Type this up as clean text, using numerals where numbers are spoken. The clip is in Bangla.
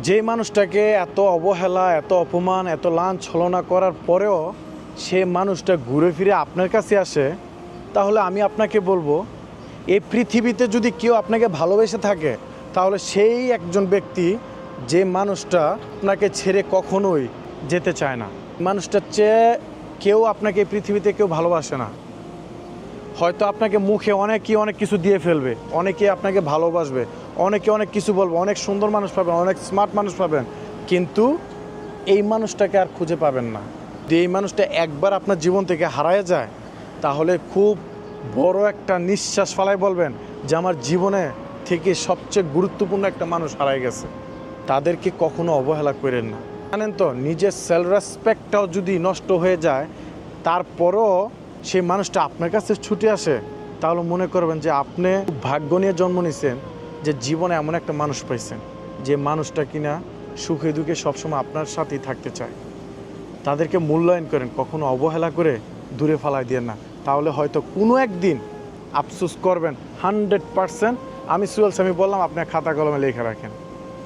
যে মানুষটাকে এত অবহেলা, এত অপমান, এত লাঞ্ছ ছলনা করার পরেও সে মানুষটা ঘুরে ফিরে আপনার কাছে আসে, তাহলে আমি আপনাকে বলবো, এই পৃথিবীতে যদি কেউ আপনাকে ভালোবেসে থাকে তাহলে সেই একজন ব্যক্তি যে মানুষটা আপনাকে ছেড়ে কখনোই যেতে চায় না। মানুষটার চেয়ে কেউ আপনাকে এই পৃথিবীতে কেউ ভালোবাসে না। হয়তো আপনাকে মুখে অনেক কিছু দিয়ে ফেলবে, অনেকে আপনাকে ভালোবাসবে, অনেকে অনেক কিছু বলবে, অনেক সুন্দর মানুষ পাবেন, অনেক স্মার্ট মানুষ পাবেন, কিন্তু এই মানুষটাকে আর খুঁজে পাবেন না। যদি এই মানুষটা একবার আপনার জীবন থেকে হারায় যায় তাহলে খুব বড় একটা নিঃশ্বাস ফেলায় বলবেন যে আমার জীবনে থেকে সবচেয়ে গুরুত্বপূর্ণ একটা মানুষ হারায় গেছে। তাদেরকে কখনো অবহেলা করেন না। জানেন তো, নিজের সেলফ রেসপেক্টটাও যদি নষ্ট হয়ে যায় তারপরও সেই মানুষটা আপনার কাছে ছুটে আসে, তাহলে মনে করবেন যে আপনি ভাগ্য নিয়ে জন্ম নিয়েছেন, যে জীবনে এমন একটা মানুষ পাইছেন যে মানুষটা কিনা সুখে দুঃখে সবসময় আপনার সাথেই থাকতে চায়। তাদেরকে মূল্যায়ন করেন, কখনো অবহেলা করে দূরে ফালাই দিয়ে না, তাহলে হয়তো কোনো একদিন আফসোস করবেন 100%। আমি সুয়েল সামি বললাম, আপনার খাতা কলমে লেখা রাখেন।